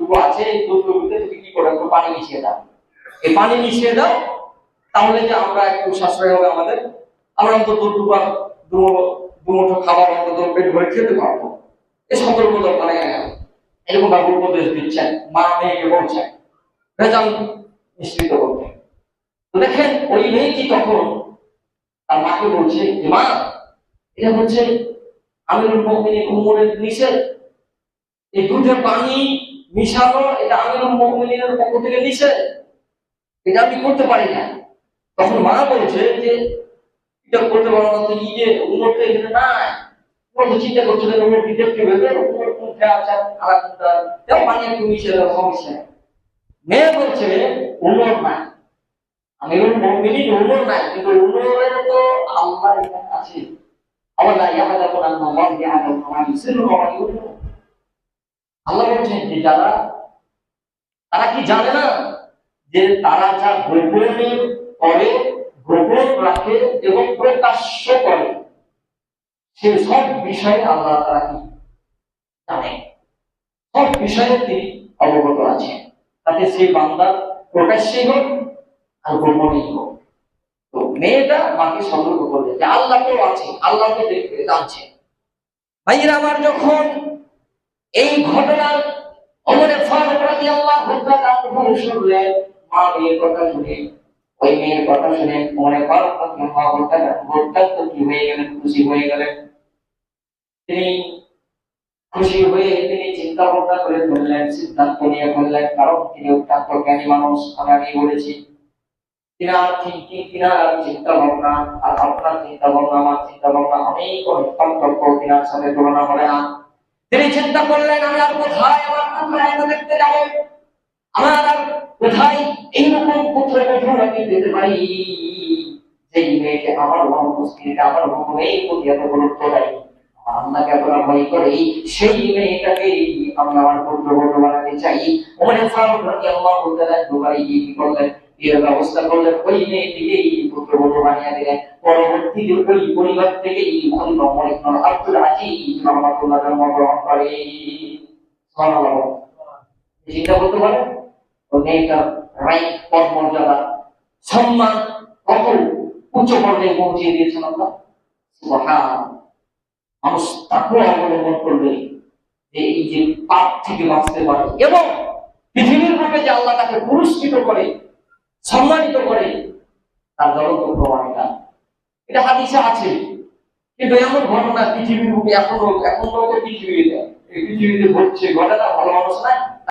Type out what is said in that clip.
দুধটুকু আছে এই দুধটুকুর ভিতরে তুমি কি করো, একটু পানি মিশিয়ে দাও। এই পানি মিশিয়ে দাও, তাহলে যে আমরা একটু সাশ্রয় হবে আমাদের, আমরা অন্তত দুমুঠো খাবার অন্তত পেট ভরে খেতে পারবো। এই সতর্ক মানে এরকম ভাবে উপদেশ দিচ্ছেন, মা মেয়েকে বলছেন ভেজাল মিশ্রিত করতে। তো দেখেন ওই মেয়েটি তখন তার মাকে বলছে যে মা, এটা হচ্ছে আমিরুল মুমিনিন উমরের নিষেধ, এই দুধে পানি মিশানো এটা আমিরুল মুমিনিনের পক্ষ থেকে নিষেধ, এটা আমি করতে পারি না। তখন মা বলছে যে এটা করতে পারো না, তুই যে উমর তো এখানে নাই, উমর তো চিন্তা করছে যে উমর কি দেখতে পেবে, উমর কোনটা আছে আর কোনটা, তাও পানি একটু মিশিয়ে দেওয়া সমস্যা। মেয়ে বলছে উমর নাই, আমিরুল মুমিনিন উমর নাই, কিন্তু উমরের তো আল্লাহ এখানে আছে। আবার না ইয়াদা কোন আল্লাহ ইয়াদা কোন ইসিরু ওয়া ইউনু, আল্লাহ বলেন যে যারা, তারা কি জানে না যে তারা যা গোপন করে, গোপন রাখে এবং প্রকাশ্য করে, সে সব বিষয়ে আল্লাহ তারা কি জানে, সব বিষয়ে তিনি অবগত আছেন। তাতে সেই বান্দা প্রকাশ্যে হোক আর গোপনেই হোক। তো মেয়েটা মাকে সতর্ক করবে যে আল্লাহ কেউ আছে, আল্লাহকে দেখতে জানছে। ভাইয়েরা আমার, যখন এই ঘটনা ওমরে ফারুক রাদিয়াল্লাহু তাআলা শুনলেন, মা মেয়ের কথা শুনে, ওই মেয়ের কথা শুনে ওমরে ফারুক রাদিয়াল্লাহু তাআলা অত্যন্ত কি হয়ে গেলেন, খুশি হয়ে গেলেন। তিনি খুশি হয়ে তিনি চিন্তা ভাবনা করে ফেললেন, সিদ্ধান্ত নিয়ে ফেললেন, কারণ তিনি অত্যন্ত জ্ঞানী মানুষ, আমি আগেই বলেছি। তিনার থিঙ্কিং, তিনার চিন্তা ভাবনা আর আপনার চিন্তা ভাবনা, আমার চিন্তা ভাবনা অনেক পার্থক্য, তিনার সাথে তুলনা হবে না। তিনি চিন্তা করলেন আমি আর কোথায় আমার পুত্র দেখতে যাবো, আমার আর কোথায় এইরকম পুত্র আমি পেতে পারি যেই মেয়েকে আমার অনুপস্থিতিতে আমার হুকুমেই প্রতি এত গুরুত্ব দেয়, আল্লাহকে এতটা ভয় করে, সেই মেয়েটাকে আমি আমার পুত্র বানাতে চাই। ওমর ফারুক রাদিয়াল্লাহু তাআলা দুবাই কি করলেন, এর ব্যবস্থা করলেন, ওই মেয়েটিকে পুত্র বানিয়ে দিলেন। পরবর্তীতে ওই পরিবার থেকে খলিফা ওমর ইবনে আব্দুল আজিজ রাহমাতুল্লাহ জন্ম গ্রহণ করে। সুবহানাল্লাহ, চিন্তা করতে পারেন ওই মেয়েটার রাইট পদ মর্যাদা সম্মান কত উচ্চ পর্যায়ে পৌঁছে দিয়েছেন আল্লাহ। সুবহানাল্লাহ, মানুষ তাকে অবলম্বন করবে যে এই যে পাপ থেকে বাঁচতে পারে এবং পৃথিবীর বুকে যে আল্লাহ তাকে পুরস্কৃত করে, সম্মানিত করে, তার জ্বলন্ত প্রমাণ এটা হাদিসে আছে। কিন্তু এমন ঘটনা পৃথিবীর বুকে এখনো পৃথিবীতে ঘটছে, ঘটনা ভালো মানুষ নাই।